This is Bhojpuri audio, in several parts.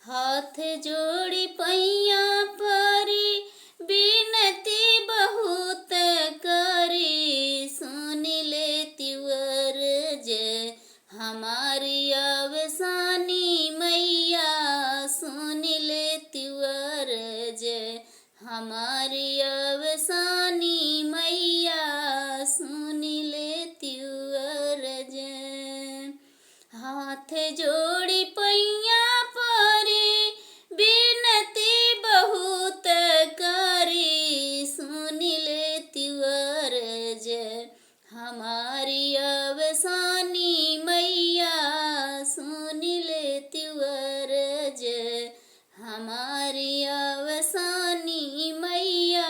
हाथ जोड़ी पैया परी बिनती बहुत करी, सुन ले तिवर जय हमारी अवसानी मैया, सुन ले तिवर जय हमारी अवसानी मैया, सुन ले तिवर जय। हाथ जोड़ी पैया परी बिनती बहुत करी, सुन ले तिवर जय हमारी अवसानी मैया, सुन ले तिवर जय हमारी अवसानी मैया,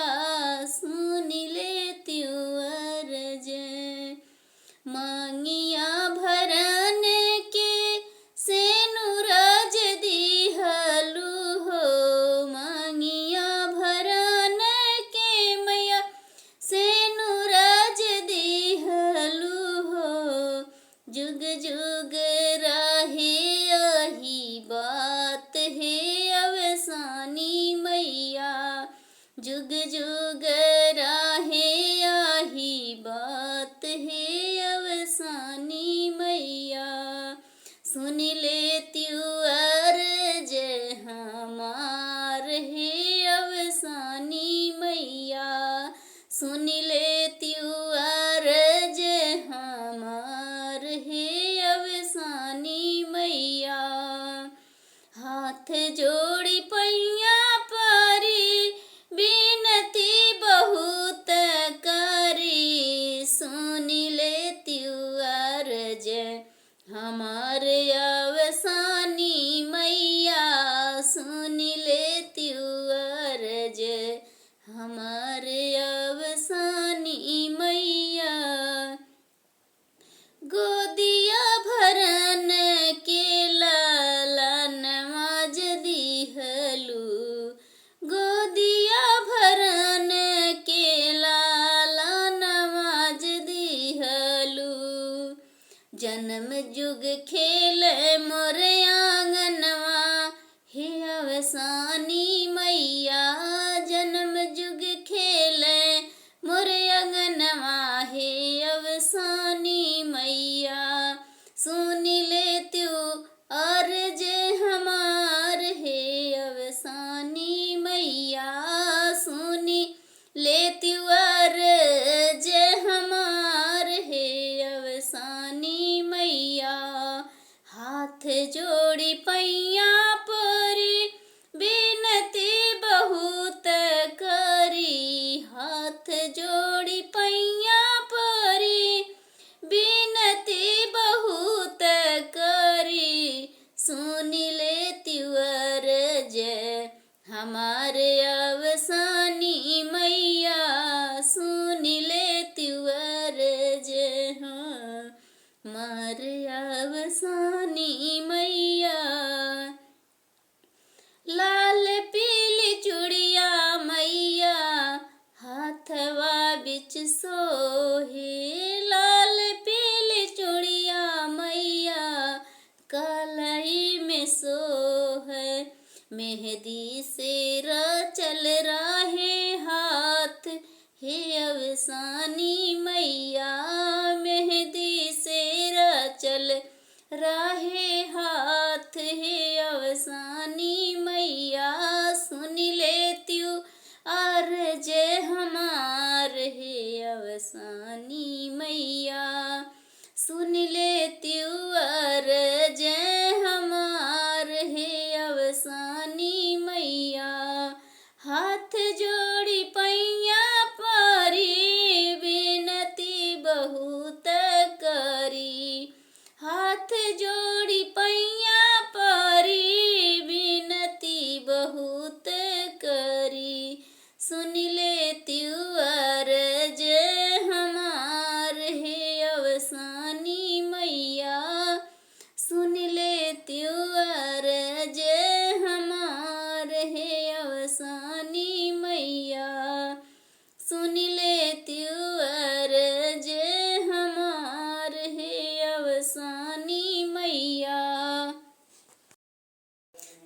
सुन ले तिवर जय। मांगिया भरन के सेनुरज दिहलु हो, मांगिया भरन के मैया सेनुरज दिहलु हो, जुग जुग रहे यही बात है अवसानी मैया, जुग जुग रहे यही बात है अवसानी मैया, सुन ले तिवर जय हमार है अवसानी मैया, सुन ले तिवर जय हमार है अवसानी मैया। हाथ जोड़ी पैया परी बिनती बहुत करी, सुन ले तिवर जय हमारे अवसानी मैया, सुन ले तिवर जय हमारे अवसानी मैया। गोदिया भरन के लालन माज दिहलु, गोदिया भरन के लालन माज दिहलु, जन्म जुग खेल मोर आंगनवा हे अवसानी मैया, जन्म जुग खेल मोर आंगनवा हे अवसानी मैया, सुन ले त्यू अर्ज हमार हे अवसानी मैया, सुन ले त्यू अर्ज हमार हे अवसानी मैया। हाथ जोड़ी पैया परी बिनती बहुत करी, हाथ जोड़ी पैया परी बिनती बहुत करी, सुन ले तिवर जय हमारे अवसानी मैया, सुन ले तिवर जय हमारे अवसानी मैया। लाल पीली चूड़िया मैया हाथवा बिच सोहे, लाल पीली चूड़िया मैया कलाई में सोहे, मेहंदी से चल रहे हाथ हे अवसानी मैया, मेहंदी से चल रहे हाथ हे अवसानी मैया, सुन ले त्यू अर्ज हमार हे अवसानी मैया, सुन ले त्यू अर्ज हमार हे अवसानी मैया। हाथ जोड़ी पैया परी बिन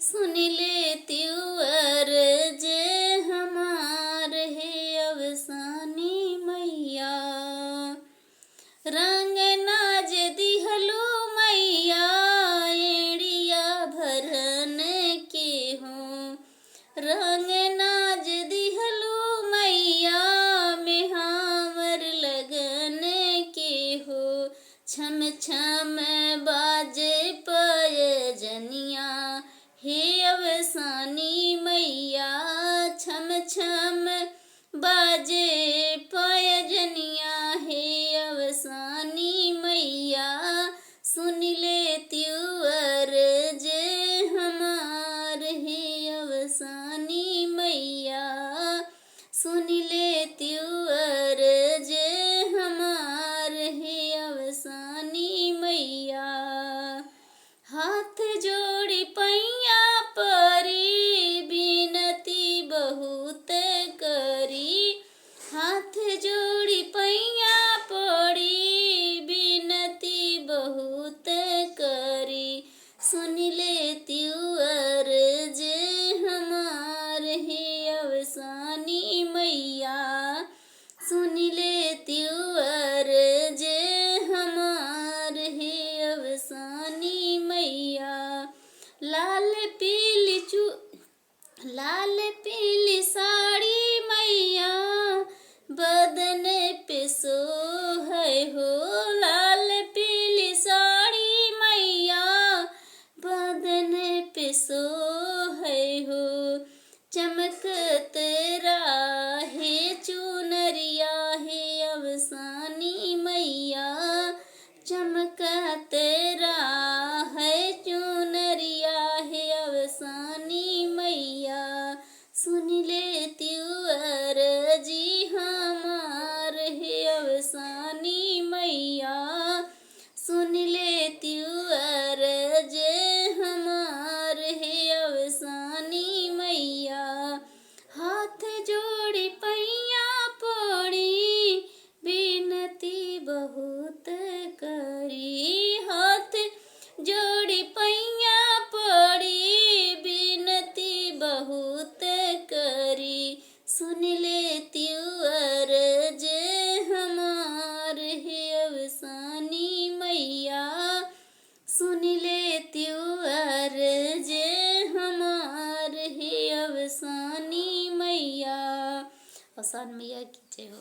सुन ले त्योर जे हमार है अवसानी मैया। रंग नाज दिहलू मैया एड़िया भरन के हो। रंग नाज दिहलू मैया मेहावर लगन के हो। छम छम बाजे पयजनिया हे अवसानी मैया। छम छम बाजे पयजनिया हे अवसानी मैया। सुन ले त्योर जे हमार है अवसानी मैया। सुन ले त्योर जे हमार है अवसानी मैया। हाथ जोड़ी पैया परी बिनती बहुत करी। हाथ जोड़ी पैया पड़ी बिनती बहुत करी। सुन ले त्योर जे हमार है अवसानी मैया। सुन ले त्योर जे हमार है अवसानी मैया। लाल पीली साड़ी मैया बदन पे सोहै हो। लाल पीली साड़ी मैया बदन पे सोहै हो। चमकत राहे चुनरिया है अवसानी मैया। चमकत राहे चुनरिया है अवसानी मैया। सुन ले त्योर जी हमार है अवसानी मैया। सुन ले त्योर जे हमार है अवसानी मैया। हाथ जोड़ी पैया पड़ी बिनती बहुत करी। हाथ जोड़ी पैया पड़ी बिनती बहुत करी। सुन ले त्योर जे हमार है अवसानी मैया। सुन ले त्योर जे हमार है अवसानी मैया। अवसान मैया की जय हो।